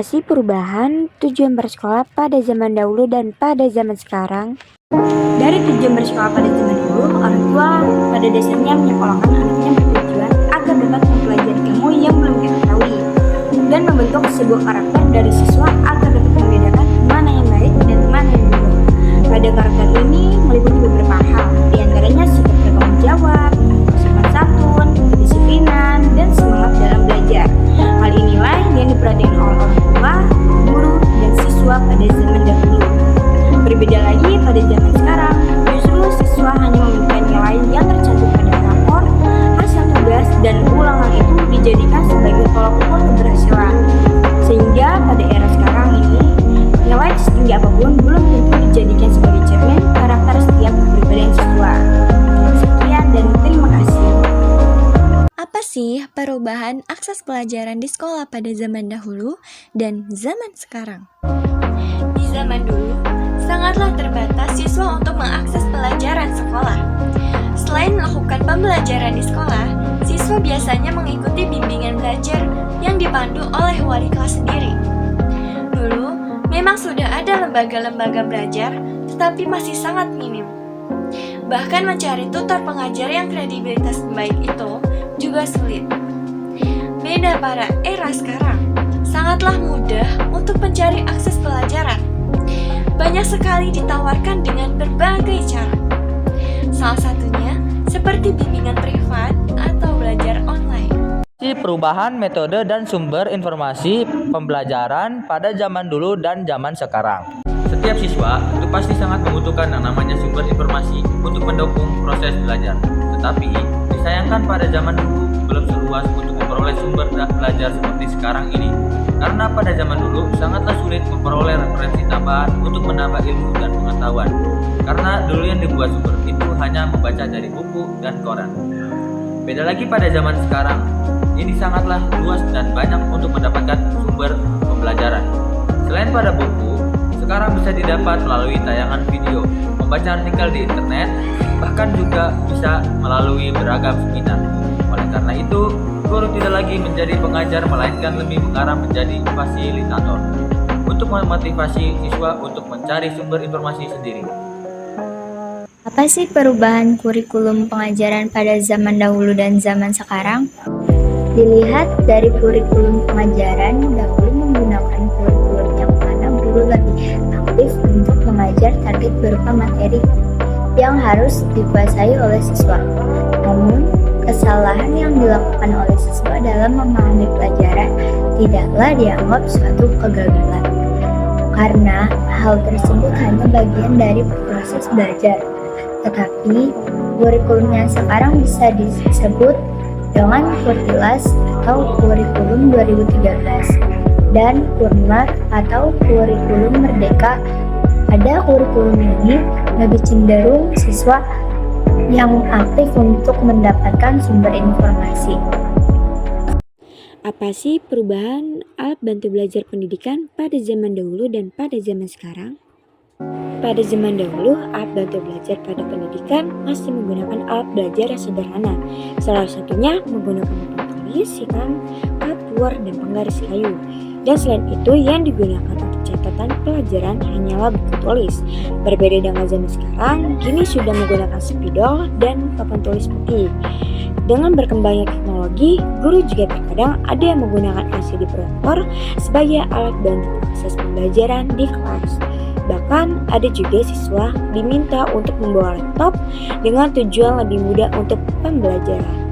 Apa sih perubahan tujuan bersekolah pada zaman dahulu dan pada zaman sekarang? Dari tujuan bersekolah pada zaman dulu, orang tua pada dasarnya menyekolahkan anaknya bertujuan agar dapat mempelajari ilmu yang belum kita ketahui dan membentuk sebuah karakter dari siswa agar dapat membedakan mana yang baik dan mana yang buruk. Pada karakter ini meliputi beberapa hal, diantaranya sikap bertanggung jawab, sopan santun, kedisiplinan, dan semangat dalam belajar. Hal inilah yang diperhatikan oleh orang tua, guru, dan siswa pada zaman dahulu. Berbeda lagi pada zaman sekarang, justru siswa hanya memberikan nilai yang tercantum pada rapor, hasil tugas, dan ulangan itu dijadikan sebagai tolak ukur keberhasilan. Sehingga pada era sekarang ini, nilai setinggi apapun belum tentu dijadikan sebagai cermin karakter setiap kepribadian siswa. Sekian dan terima kasih. Apa sih perubahan akses pelajaran di sekolah pada zaman dahulu dan zaman sekarang? Di zaman dulu, sangatlah terbatas siswa untuk mengakses pelajaran sekolah. Selain melakukan pembelajaran di sekolah, siswa biasanya mengikuti bimbingan belajar yang dipandu oleh wali kelas sendiri. Dulu, memang sudah ada lembaga-lembaga belajar, tetapi masih sangat minim. Bahkan mencari tutor pengajar yang kredibilitas baik itu juga sulit. Beda pada era sekarang, sangatlah mudah untuk mencari akses pelajaran. Banyak sekali ditawarkan dengan berbagai cara. Salah satunya seperti bimbingan privat atau belajar online. Perubahan metode dan sumber informasi pembelajaran pada zaman dulu dan zaman sekarang. Setiap siswa itu pasti sangat membutuhkan yang namanya sumber informasi untuk mendukung proses belajar. Tetapi disayangkan pada zaman dulu belum seluas untuk memperoleh sumber belajar seperti sekarang ini. Karena pada zaman dulu sangatlah sulit memperoleh referensi tambahan untuk menambah ilmu dan pengetahuan. Karena dulu yang dibuat sumber itu hanya membaca dari buku dan koran. Beda lagi pada zaman sekarang, ini sangatlah luas dan banyak untuk mendapatkan sumber pembelajaran. Selain pada buku, sekarang bisa didapat melalui tayangan video, membaca artikel di internet, bahkan juga bisa melalui beragam seminar. Oleh karena itu, guru tidak lagi menjadi pengajar melainkan lebih mengarah menjadi fasilitator untuk memotivasi siswa untuk mencari sumber informasi sendiri. Apa sih perubahan kurikulum pengajaran pada zaman dahulu dan zaman sekarang? Dilihat dari kurikulum pengajaran, dahulu menggunakan kurikulum yang mana guru lebih aktif untuk mengajar target berupa materi yang harus dikuasai oleh siswa. Namun, kesalahan yang dilakukan oleh siswa dalam memahami pelajaran tidaklah dianggap suatu kegagalan, karena hal tersebut hanya bagian dari proses belajar. Tetapi, kurikulum yang sekarang bisa disebut dengan Kurtilas atau Kurikulum 2013 dan Kurmar atau Kurikulum Merdeka. Pada kurikulum ini lebih cenderung siswa yang aktif untuk mendapatkan sumber informasi. Apa sih perubahan alat bantu belajar pendidikan pada zaman dahulu dan pada zaman sekarang? Pada zaman dahulu, alat bantu belajar pada pendidikan masih menggunakan alat belajar yang sederhana. Salah satunya menggunakan papan tulis, silang, kapur, dan penggaris kayu. Dan selain itu, yang digunakan untuk catatan pelajaran hanyalah buku tulis. Berbeda dengan zaman sekarang, kini sudah menggunakan spidol dan papan tulis putih. Dengan berkembangnya teknologi, guru juga terkadang ada yang menggunakan LCD proyektor sebagai alat bantu proses pembelajaran di kelas. Bahkan ada juga siswa diminta untuk membawa laptop dengan tujuan lebih mudah untuk pembelajaran.